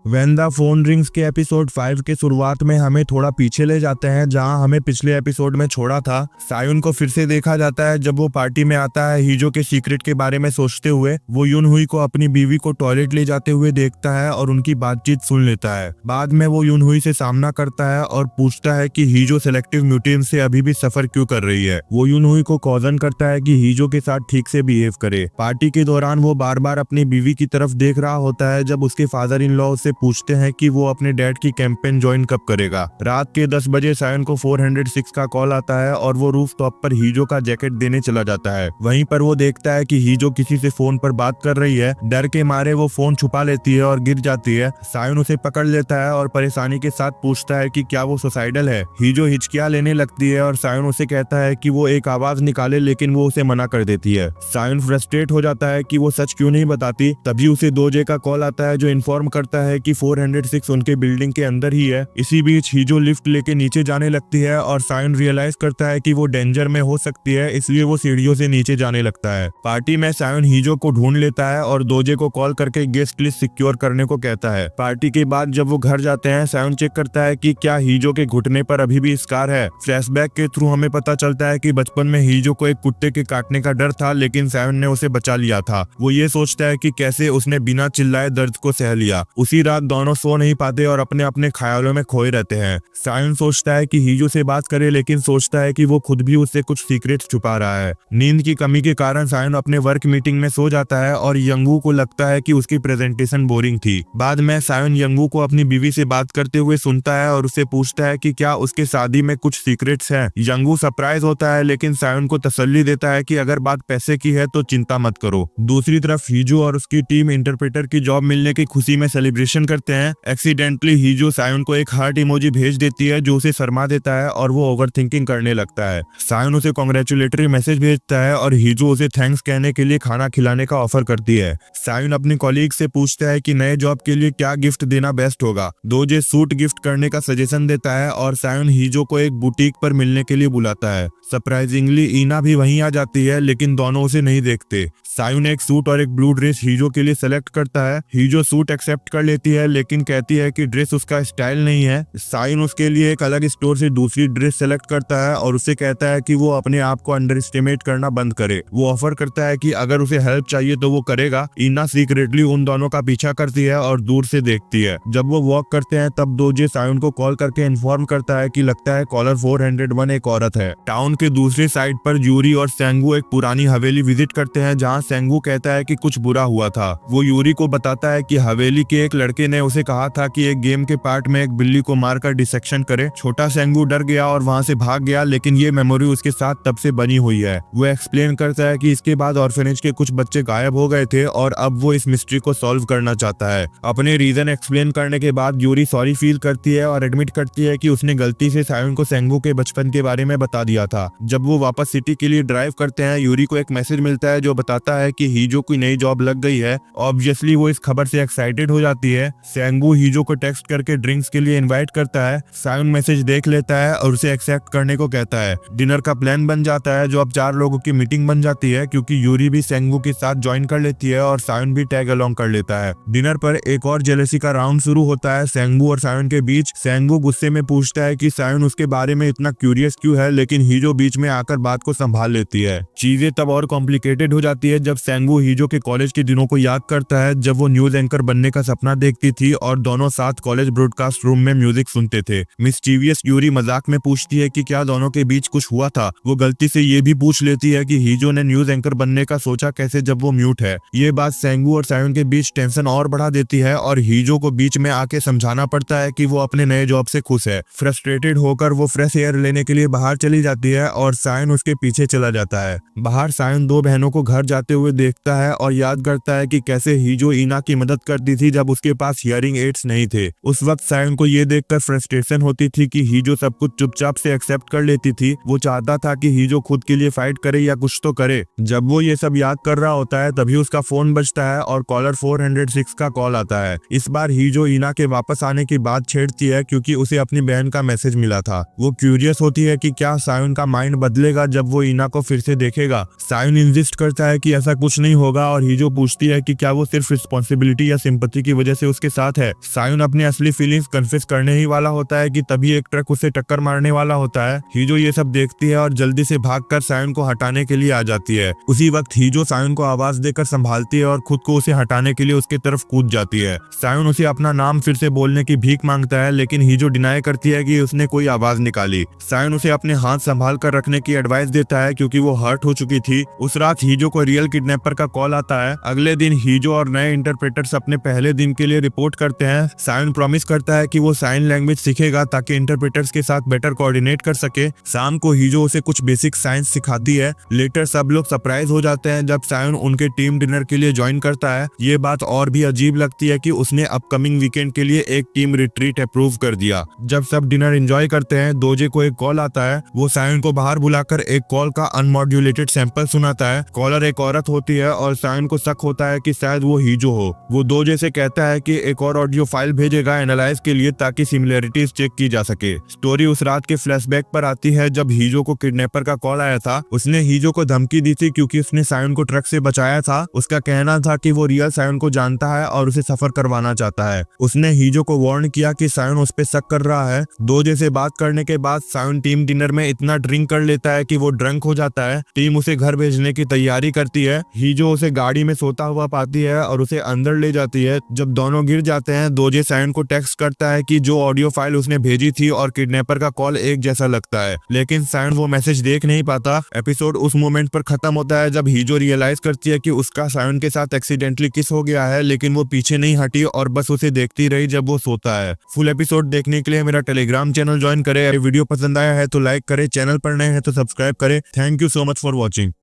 When the phone rings के episode 5 के शुरुआत में हमें थोड़ा पीछे ले जाते हैं, जहां हमें पिछले एपिसोड में छोड़ा था। सायुन को फिर से देखा जाता है जब वो पार्टी में आता है। हीजो के सीक्रेट के बारे में सोचते हुए वो यून हुई को अपनी बीवी को टॉयलेट ले जाते हुए देखता है और उनकी बातचीत सुन लेता है। बाद में वो यून हुई से सामना करता है और पूछता है कि हीजो सेलेक्टिव म्यूटेंट से अभी भी सफर क्यों कर रही है। वो यून हुई को कॉजन करता है कि हीजो के साथ ठीक से बिहेव करे। पार्टी के दौरान वो बार बार अपनी बीवी की तरफ देख रहा होता है जब उसके फादर इन लॉ उससे पूछते हैं कि वो अपने डैड की कैंपेन ज्वाइन कब करेगा। रात के 10 बजे सायुन को 406 का कॉल आता है और वो रूफ टॉप पर हीजो का जैकेट देने चला जाता है। वहीं पर वो देखता है कि हीजो किसी से फोन पर बात कर रही है। डर के मारे वो फोन छुपा लेती है और गिर जाती है। सायुन उसे पकड़ लेता है और परेशानी के साथ पूछता है कि क्या वो सुसाइडल है। हीजो हिचकियां लेने लगती है और सायुन उसे कहता है कि वो एक आवाज निकाले, लेकिन वो उसे मना कर देती है। सायुन फ्रस्ट्रेट हो जाता है कि वो सच क्यों नहीं बताती। तभी उसे दोजे का कॉल आता है जो इन्फॉर्म करता है कि 406 उनके बिल्डिंग के अंदर ही है। इसी बीच हीजो लिफ्ट लेके नीचे जाने लगती है और सायुन रियलाइज करता है कि वो डेंजर में हो सकती है, इसलिए वो सीढ़ियों से नीचे जाने लगता है। पार्टी में सायुन हीजो को ढूंढ लेता है और दोजे को कॉल करके गेस्ट लिस्ट सिक्योर करने को कहता है। पार्टी के बाद जब वो घर जाते हैं, सायुन चेक करता है कि क्या हीजो के घुटने पर अभी भी स्कार है। फ्लैशबैक के थ्रू हमें पता चलता है कि बचपन में हीजो को एक कुत्ते के काटने का डर था, लेकिन सायुन ने उसे बचा लिया था। वो ये सोचता है कि कैसे उसने बिना चिल्लाए दर्द को सह लिया। उसी रात दोनों सो नहीं पाते और अपने अपने ख्यालों में खोए रहते हैं। सायुन सोचता है कि हीजो से बात करे, लेकिन सोचता है कि वो खुद भी उससे कुछ सीक्रेट छुपा रहा है। नींद की कमी के कारण सायुन अपने वर्क मीटिंग में सो जाता है और यंगू को लगता है कि उसकी प्रेजेंटेशन बोरिंग थी। बाद में सायुन यंगू को अपनी बीवी से बात करते हुए सुनता है और उससे पूछता है कि क्या उसके शादी में कुछ सीक्रेट्स हैं। यंगू सरप्राइज होता है, लेकिन सायुन को तसल्ली देता है कि अगर बात पैसे की है तो चिंता मत करो। दूसरी तरफ हीजो और उसकी टीम इंटरप्रेटर की जॉब मिलने की खुशी में सेलिब्रेशन करते हैं। एक्सीडेंटली हीजो सायुन को एक हार्ट इमोजी भेज देती है जो उसे शर्मा देता है और वो ओवरथिंकिंग करने लगता है। सायुन उसे कांग्रेचुलेटरी मैसेज भेजता है और हीजो उसे थैंक्स कहने के लिए खाना खिलाने का ऑफर करती है। सायुन अपनी कॉलीग से पूछता है कि नए जॉब के लिए क्या गिफ्ट देना बेस्ट होगा। दोजे सूट गिफ्ट करने का सजेशन देता है और सायुन हीजो को एक बुटीक पर मिलने के लिए बुलाता है। सरप्राइजिंगली ईना भी वहीं आ जाती है, लेकिन दोनों उसे नहीं देखते। सायुन एक सूट और एक ब्लू ड्रेस हीजो के लिए सेलेक्ट करता है। हीजो सूट एक्सेप्ट कर लेती है, लेकिन कहती है कि ड्रेस उसका स्टाइल नहीं है। सायुन उसके लिए एक अलग स्टोर से दूसरी ड्रेस सेलेक्ट करता है और उसे कहता है कि वो अपने आप को अंडर एस्टिमेट करना बंद करे। वो ऑफर करता है कि अगर उसे हेल्प चाहिए तो वो करेगा। ईना सीक्रेटली उन दोनों का पीछा करती है और दूर से देखती है। जब वो वॉक करते हैं तब दोजे सायुन को कॉल करके इन्फॉर्म करता है कि लगता है कॉलर 401 एक औरत है। टाउन के दूसरी साइड पर यूरी और सेंगू एक पुरानी हवेली विजिट करते हैं, जहाँ सेंगू कहता है कि कुछ बुरा हुआ था। वो यूरी को बताता है कि हवेली के एक लड़के ने उसे कहा था कि एक गेम के पार्ट में एक बिल्ली को मारकर डिसेक्शन करे। छोटा सेंगू डर गया और वहाँ से भाग गया, लेकिन ये मेमोरी उसके साथ तब से बनी हुई है। वो एक्सप्लेन करता है कि इसके बाद ऑर्फनेज के कुछ बच्चे गायब हो गए थे और अब वो इस मिस्ट्री को सॉल्व करना चाहता है। अपने रीजन एक्सप्लेन करने के बाद यूरी सॉरी फील करती है और एडमिट करती है कि उसने गलती से सायुन को सेंगू के बचपन के बारे में बता दिया था। जब वो वापस सिटी के लिए ड्राइव करते हैं, यूरी को एक मैसेज मिलता है जो बताता है कि हीजो की नई जॉब लग गई है। ऑब्वियसली वो इस खबर से एक्साइटेड हो जाती है। सेंगू हीजो को टेक्स्ट करके ड्रिंक्स के लिए इनवाइट करता है। सायुन मैसेज देख लेता है और उसे एक्सेप्ट करने को कहता है। डिनर का प्लान बन जाता है जो अब 4 लोगों की मीटिंग बन जाती है, क्योंकि यूरी भी सेंगू के साथ ज्वाइन कर लेती है और सायुन भी टैग अलोंग कर लेता है। डिनर पर एक और जेलसी का राउंड शुरू होता है सेंगू और सायुन के बीच। सेंगू गुस्से में पूछता है कि सायुन उसके बारे में इतना क्यूरियस क्यों है, लेकिन हीजो बीच में आकर बात को संभाल लेती है। चीजें तब और कॉम्प्लिकेटेड हो जाती है जब सेंगू हीजो के कॉलेज के दिनों को याद करता है जब वो न्यूज एंकर बनने का सपना देखती थी और दोनों साथ कॉलेज ब्रॉडकास्ट रूम में म्यूजिक सुनते थे। मिस्टीवियस यूरी मजाक में पूछती है कि क्या दोनों के बीच कुछ हुआ था। वो गलती से ये भी पूछ लेती है कि हीजो ने न्यूज एंकर बनने का सोचा कैसे जब वो म्यूट है। ये बात सेंगू और सायुन के बीच टेंशन और बढ़ा देती है और हीजो को बीच में आके समझाना पड़ता है कि वो अपने नए जॉब से खुश है। फ्रस्ट्रेटेड होकर वो फ्रेश एयर लेने के लिए बाहर चली जाती है और सायुन उसके पीछे चला जाता है। बाहर सायुन 2 बहनों को घर जाते हुए देखता है और याद करता है कि कैसे हीजो ईना की मदद करती थी जब उसके पास हियरिंग एड्स नहीं थे। उस वक्त सायुन को ये देखकर फ्रस्ट्रेशन होती थी कि हीजो सब कुछ चुपचाप से एक्सेप्ट कर लेती थी। वो चाहता था कि हीजो खुद के लिए फाइट करे या कुछ तो करे। जब वो ये सब याद कर रहा होता है तभी उसका फोन बजता है और कॉलर 406 का कॉल आता है। इस बार हीजो ईना के वापस आने की बात छेड़ती है क्योंकि उसे अपनी बहन का मैसेज मिला था। वो क्यूरियस होती है कि क्या सायुन का माइंड बदलेगा जब वो ईना को फिर से देखेगा। सायुन इंसिस्ट करता है कि ऐसा कुछ नहीं होगा और हीजो पूछती है कि क्या वो सिर्फ रिस्पॉन्सिबिलिटी या सिंपैथी की वजह से उसके साथ है। सायुन अपनी असली फीलिंग्स कन्फेस करने ही वाला होता है कि तभी एक ट्रक उसे टक्कर मारने वाला होता है। हीजो ये सब देखती है और जल्दी से भागकर सायुन को हटाने के लिए आ जाती है। उसी वक्त हीजो सायुन को आवाज देकर संभालती है और खुद को उसे हटाने के लिए उसके तरफ कूद जाती है। सायुन उसे अपना नाम फिर से बोलने की भीख मांगता है, लेकिन हीजो डिनाई करती है कि उसने कोई आवाज निकाली। सायुन उसे अपने हाथ संभाल कर रखने की एडवाइस देता है क्योंकि वो हर्ट हो चुकी थी। उस रात हीजो को रियल किडनैपर का कॉल आता है। अगले दिन हीजो और नए इंटरप्रेटर्स अपने पहले दिन के लिए रिपोर्ट करते हैं। सायुन प्रॉमिस करता है कि वो साइन लैंग्वेज सीखेगा ताकि इंटरप्रेटर्स के साथ बेटर कोऑर्डिनेट कर सके। शाम को हीजो उसे कुछ बेसिक साइंस सिखाती है। लेटर सब लोग सरप्राइज हो जाते हैं जब सायुन उनके टीम डिनर के लिए ज्वाइन करता है। ये बात और भी अजीब लगती है कि उसने अपकमिंग वीकेंड के लिए एक टीम रिट्रीट अप्रूव कर दिया। जब सब डिनर एंजॉय करते हैं, दोजे को एक कॉल आता है। वो सायुन को बाहर बुलाकर एक कॉल का अनमॉड्यूलेटेड सैंपल सुनाता है। कॉलर एक औरत होती है और सायुन को शक होता है कि शायद वो हीजो हो। वो दोजे से कहता है कि एक और ऑडियो फाइल भेजेगा एनालाइज के लिए ताकि सिमिलरिटीज चेक की जा सके। स्टोरी उस रात के फ्लैशबैक पर आती है जब हीजो को किडनैपर का कॉल आया था। उसने हीजो को धमकी दी थी क्योंकि उसने सायुन को ट्रक से बचाया था। उसका कहना था कि वो रियल सायुन को जानता है और उसे सफर करवाना चाहता है। उसने हीजो को वार्न किया कि सायुन उस पे शक कर रहा है। दोजे से बात करने के बाद सायुन टीम डिनर में इतना ड्रिंक कर लेता है कि वो ड्रंक हो जाता है। टीम उसे घर भेजने की तैयारी करती है। हीजो उसे गाड़ी में सोता हुआ पाती है और उसे अंदर ले जाती है। जब दोनों गिर जाते हैं, दोजे सायुन को टेक्स्ट करता है कि जो ऑडियो फाइल उसने भेजी थी और किडनैपर का कॉल एक जैसा लगता है, लेकिन सायुन वो मैसेज देख नहीं पाता। एपिसोड उस मोमेंट पर खत्म होता है जब हीजो रियलाइज करती है कि उसका सायुन के साथ एक्सीडेंटली किस हो गया है, लेकिन वो पीछे नहीं हटी और बस उसे देखती रही जब वो सोता है। फुल एपिसोड देखने के लिए मेरा टेलीग्राम चैनल ज्वाइन करें। वीडियो पसंद आया है तो लाइक करें, चैनल पर नए हैं तो सब्सक्राइब करें। Thank you so much for watching.